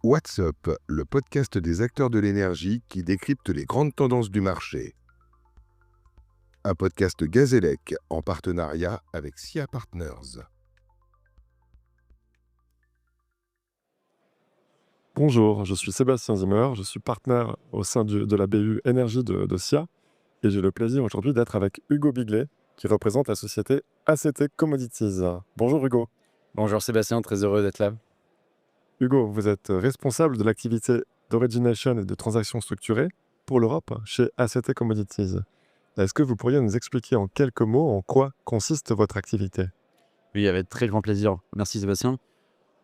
What's Up, le podcast des acteurs de l'énergie qui décrypte les grandes tendances du marché. Un podcast Gazélec en partenariat avec SIA Partners. Bonjour, je suis Sébastien Zimmer, je suis partenaire au sein de la BU Énergie de SIA et j'ai le plaisir aujourd'hui d'être avec Hugo Biglet qui représente la société ACT Commodities. Bonjour Hugo. Bonjour Sébastien, très heureux d'être là. Hugo, vous êtes responsable de l'activité d'origination et de transactions structurées pour l'Europe chez ACT Commodities. Est-ce que vous pourriez nous expliquer en quelques mots en quoi consiste votre activité ? Oui, avec très grand plaisir. Merci Sébastien.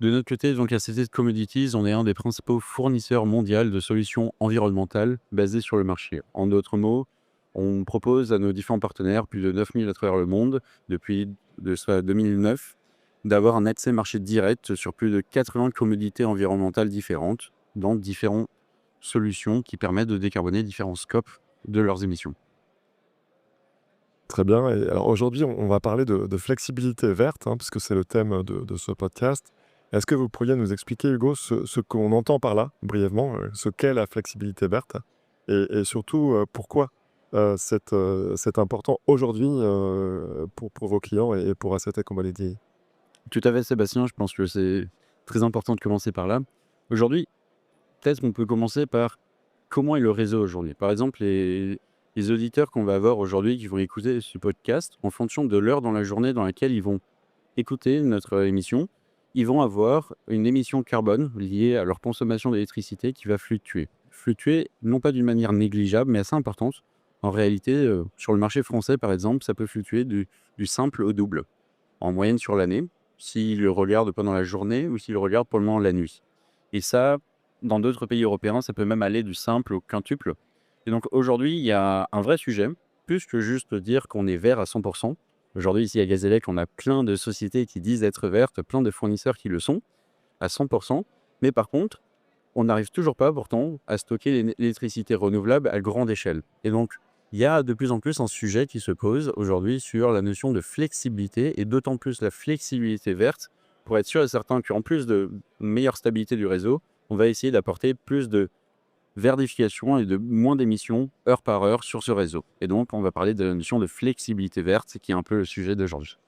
De notre côté, donc ACT Commodities, on est un des principaux fournisseurs mondiaux de solutions environnementales basées sur le marché. En d'autres mots, on propose à nos différents partenaires, plus de 9000 à travers le monde, depuis 2009, d'avoir un accès marché direct sur plus de 80 commodités environnementales différentes, dans différentes solutions qui permettent de décarboner différents scopes de leurs émissions. Très bien. Et alors aujourd'hui, on va parler de flexibilité verte, puisque c'est le thème de ce podcast. Est-ce que vous pourriez nous expliquer, Hugo, ce qu'on entend par là, brièvement, ce qu'est la flexibilité verte et surtout pourquoi c'est important aujourd'hui pour vos clients et pour ACT Commodities ? Tout à fait Sébastien, je pense que c'est très important de commencer par là. Aujourd'hui, peut-être qu'on peut commencer par comment est le réseau aujourd'hui. Par exemple, les auditeurs qu'on va avoir aujourd'hui qui vont écouter ce podcast, en fonction de l'heure dans la journée dans laquelle ils vont écouter notre émission, ils vont avoir une émission carbone liée à leur consommation d'électricité qui va fluctuer. Fluctuer, non pas d'une manière négligeable, mais assez importante. En réalité, sur le marché français, par exemple, ça peut fluctuer du simple au double, en moyenne sur l'année, s'ils le regardent pendant la journée ou s'ils le regardent pendant la nuit. Et ça, dans d'autres pays européens, ça peut même aller du simple au quintuple. Et donc aujourd'hui, il y a un vrai sujet, plus que juste dire qu'on est vert à 100%. Aujourd'hui, ici à Gazélec, on a plein de sociétés qui disent être vertes, plein de fournisseurs qui le sont à 100%. Mais par contre, on n'arrive toujours pas pourtant à stocker l'électricité renouvelable à grande échelle. Et donc, il y a de plus en plus un sujet qui se pose aujourd'hui sur la notion de flexibilité, et d'autant plus la flexibilité verte, pour être sûr et certain qu'en plus de meilleure stabilité du réseau, on va essayer d'apporter plus de verdification et de moins d'émissions heure par heure sur ce réseau. Et donc, on va parler de la notion de flexibilité verte, qui est un peu le sujet d'aujourd'hui.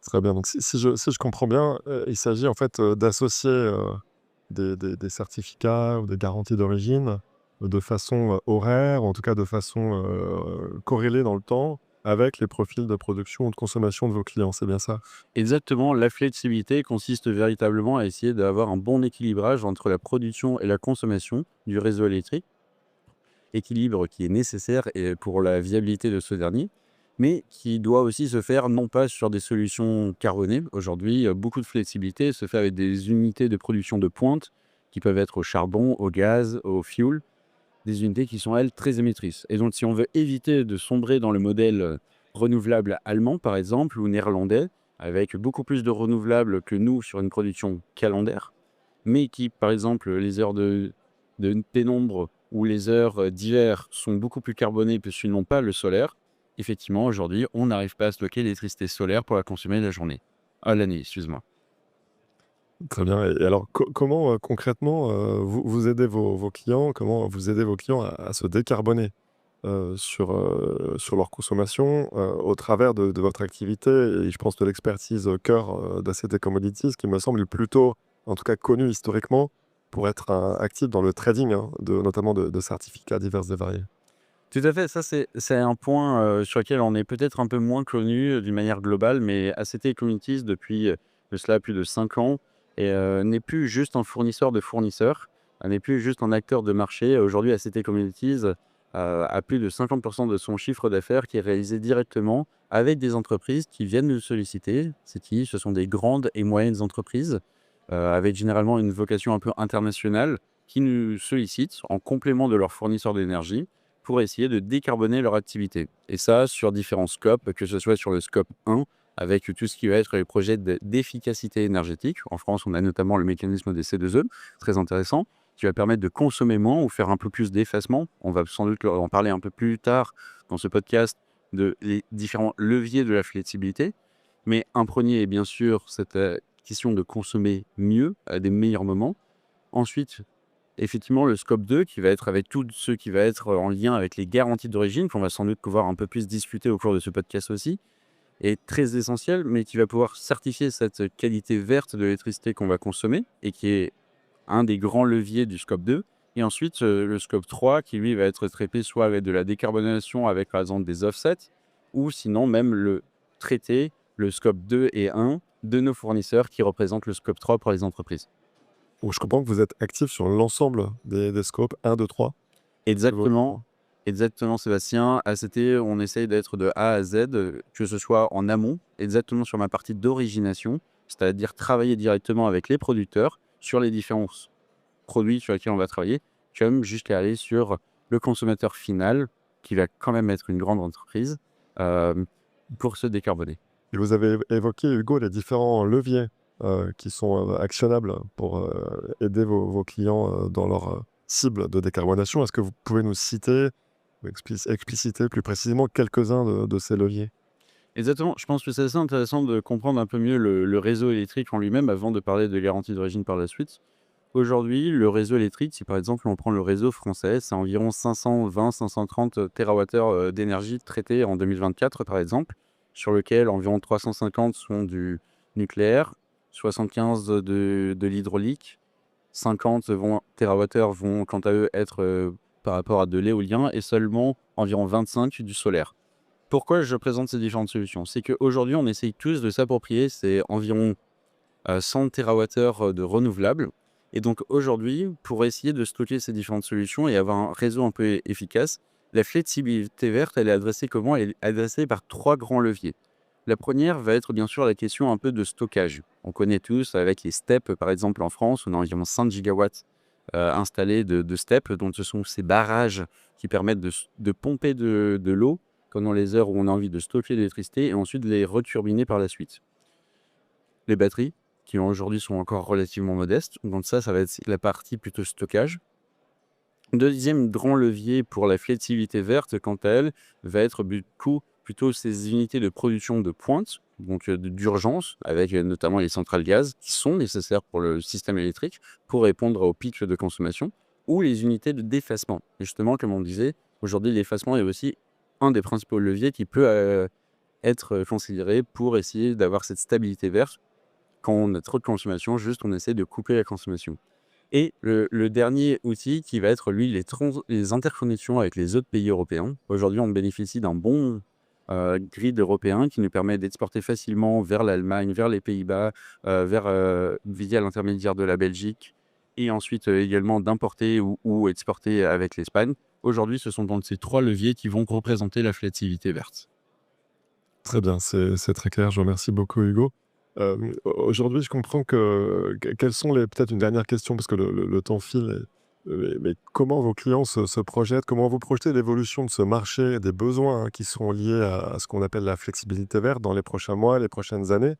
Très bien. Donc si je comprends bien, il s'agit en fait d'associer des certificats ou des garanties d'origine de façon horaire, en tout cas de façon corrélée dans le temps, avec les profils de production ou de consommation de vos clients. C'est bien ça? Exactement, la flexibilité consiste véritablement à essayer d'avoir un bon équilibrage entre la production et la consommation du réseau électrique, équilibre qui est nécessaire pour la viabilité de ce dernier, mais qui doit aussi se faire non pas sur des solutions carbonées. Aujourd'hui, beaucoup de flexibilité se fait avec des unités de production de pointe qui peuvent être au charbon, au gaz, au fioul, des unités qui sont, elles, très émettrices. Et donc, si on veut éviter de sombrer dans le modèle renouvelable allemand, par exemple, ou néerlandais, avec beaucoup plus de renouvelables que nous sur une production calendaire, mais qui, par exemple, les heures de pénombre ou les heures d'hiver sont beaucoup plus carbonées puisqu'ils n'ont pas le solaire, effectivement, aujourd'hui, on n'arrive pas à stocker l'électricité solaire pour la consommer la journée. Ah, l'année, excuse-moi. Très bien. Et alors comment concrètement vous aidez vos clients? Comment vous aidez vos clients à se décarboner sur leur consommation au travers de votre activité et je pense de l'expertise cœur d'ACT Commodities qui me semble plutôt, en tout cas connue historiquement, pour être actif dans le trading, notamment de certificats divers et variés. Tout à fait, ça c'est un point sur lequel on est peut-être un peu moins connu d'une manière globale, mais ACT Communities, depuis de cela plus de 5 ans, n'est plus juste un fournisseur de fournisseurs, n'est plus juste un acteur de marché. Aujourd'hui, ACT Communities a plus de 50% de son chiffre d'affaires qui est réalisé directement avec des entreprises qui viennent nous solliciter. Ce sont des grandes et moyennes entreprises, avec généralement une vocation un peu internationale, qui nous sollicitent en complément de leurs fournisseurs d'énergie pour essayer de décarboner leur activité. Et ça, sur différents scopes, que ce soit sur le scope 1, avec tout ce qui va être les projets d'efficacité énergétique. En France, on a notamment le mécanisme des C2E, très intéressant, qui va permettre de consommer moins ou faire un peu plus d'effacement. On va sans doute en parler un peu plus tard dans ce podcast de les différents leviers de la flexibilité. Mais un premier est bien sûr cette question de consommer mieux à des meilleurs moments. Ensuite, effectivement, le scope 2 qui va être avec tout ce qui va être en lien avec les garanties d'origine, qu'on va sans doute pouvoir un peu plus discuter au cours de ce podcast aussi, est très essentiel, mais qui va pouvoir certifier cette qualité verte de l'électricité qu'on va consommer et qui est un des grands leviers du scope 2. Et ensuite, le scope 3 qui lui va être traité soit avec de la décarbonation avec par exemple des offsets ou sinon même le traiter le scope 2 et 1 de nos fournisseurs qui représentent le scope 3 pour les entreprises. Donc, je comprends que vous êtes actif sur l'ensemble des scopes 1, 2, 3. Exactement, exactement Sébastien. ACT, on essaye d'être de A à Z, que ce soit en amont, exactement sur ma partie d'origination, c'est-à-dire travailler directement avec les producteurs sur les différents produits sur lesquels on va travailler, comme jusqu'à aller sur le consommateur final, qui va quand même être une grande entreprise, pour se décarboner. Et vous avez évoqué, Hugo, les différents leviers qui sont actionnables pour aider vos clients dans leur cible de décarbonation. Est-ce que vous pouvez nous citer ou expliciter plus précisément quelques-uns de ces leviers? Exactement, je pense que c'est assez intéressant de comprendre un peu mieux le réseau électrique en lui-même avant de parler de garantie d'origine par la suite. Aujourd'hui, le réseau électrique, si par exemple on prend le réseau français, c'est environ 520-530 TWh d'énergie traitée en 2024 par exemple, sur lequel environ 350 sont du nucléaire, 75 de l'hydraulique, 50 TWh vont quant à eux être par rapport à de l'éolien et seulement environ 25 du solaire. Pourquoi je présente ces différentes solutions? C'est qu'aujourd'hui, on essaye tous de s'approprier ces environ 100 TWh de renouvelables. Et donc aujourd'hui, pour essayer de stocker ces différentes solutions et avoir un réseau un peu efficace, la flexibilité verte, elle est adressée comment? Elle est adressée par 3 grands leviers. La première va être bien sûr la question un peu de stockage. On connaît tous avec les STEP, par exemple en France, on a environ 5 gigawatts installés de STEP, donc ce sont ces barrages qui permettent de pomper de l'eau pendant les heures où on a envie de stocker l'électricité et ensuite de les returbiner par la suite. Les batteries, qui aujourd'hui sont encore relativement modestes, donc ça va être la partie plutôt stockage. Deuxième grand levier pour la flexibilité verte, quant à elle, va être plutôt ces unités de production de pointe, donc d'urgence, avec notamment les centrales gaz qui sont nécessaires pour le système électrique pour répondre au pic de consommation, ou les unités de défacement. Et justement, comme on disait, aujourd'hui, l'effacement est aussi un des principaux leviers qui peut être considéré pour essayer d'avoir cette stabilité verte. Quand on a trop de consommation, juste on essaie de couper la consommation. Et le dernier outil qui va être lui les interconnexions avec les autres pays européens. Aujourd'hui, on bénéficie d'un bon grid européen qui nous permet d'exporter facilement vers l'Allemagne, vers les Pays-Bas, via l'intermédiaire de la Belgique et ensuite également d'importer ou exporter avec l'Espagne. Aujourd'hui, ce sont donc ces 3 leviers qui vont représenter la flexibilité verte. Très bien, c'est très clair. Je vous remercie beaucoup, Hugo. Aujourd'hui, je comprends quelles sont peut-être une dernière question, parce que le temps file. Mais comment vos clients se projettent? Comment vous projetez l'évolution de ce marché, des besoins qui sont liés à ce qu'on appelle la flexibilité verte dans les prochains mois, les prochaines années?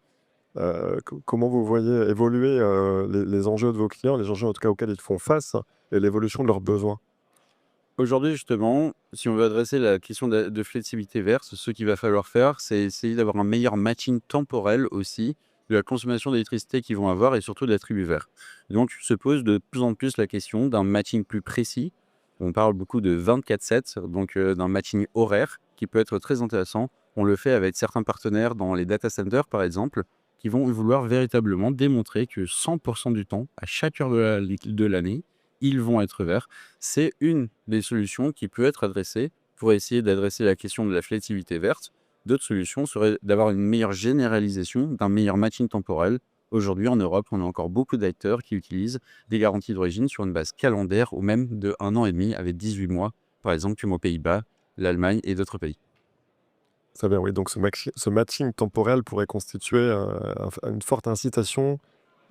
Comment vous voyez évoluer les enjeux de vos clients, les enjeux en tout cas auxquels ils font face et l'évolution de leurs besoins? Aujourd'hui, justement, si on veut adresser la question de flexibilité verte, ce qu'il va falloir faire, c'est essayer d'avoir un meilleur matching temporel aussi de la consommation d'électricité qu'ils vont avoir et surtout de la tribu vert. Donc, se pose de plus en plus la question d'un matching plus précis. On parle beaucoup de 24/7, donc d'un matching horaire qui peut être très intéressant. On le fait avec certains partenaires dans les data centers, par exemple, qui vont vouloir véritablement démontrer que 100% du temps, à chaque heure de l'année, ils vont être verts. C'est une des solutions qui peut être adressée pour essayer d'adresser la question de la flexibilité verte. D'autres solutions seraient d'avoir une meilleure généralisation, d'un meilleur matching temporel. Aujourd'hui, en Europe, on a encore beaucoup d'acteurs qui utilisent des garanties d'origine sur une base calendaire ou même de 1 an et demi avec 18 mois, par exemple, comme aux Pays-Bas, l'Allemagne et d'autres pays. Très bien, oui. Donc ce matching temporel pourrait constituer une forte incitation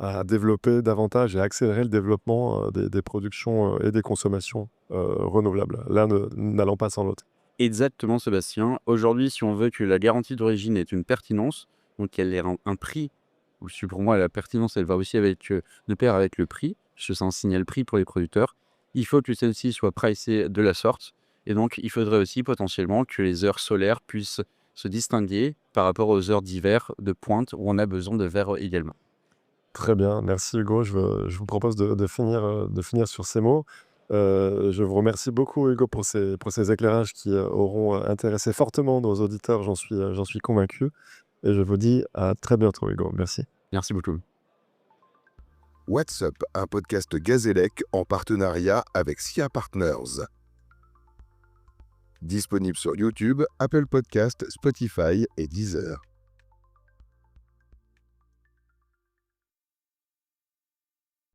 à développer davantage et accélérer le développement des productions et des consommations renouvelables, l'un n'allant pas sans l'autre. Exactement, Sébastien. Aujourd'hui, si on veut que la garantie d'origine ait une pertinence, donc qu'elle ait un prix, ou si pour moi la pertinence, elle va aussi de pair avec le prix, parce que c'est un signal prix pour les producteurs, il faut que celle-ci soit pricée de la sorte. Et donc, il faudrait aussi potentiellement que les heures solaires puissent se distinguer par rapport aux heures d'hiver de pointe où on a besoin de verre également. Très bien, merci Hugo. Je vous propose de finir sur ces mots. Je vous remercie beaucoup Hugo pour ces éclairages qui auront intéressé fortement nos auditeurs, j'en suis convaincu. Et je vous dis à très bientôt Hugo. Merci. Merci beaucoup. What's Up, un podcast Gazélec en partenariat avec SIA Partners. Disponible sur YouTube, Apple Podcast, Spotify et Deezer.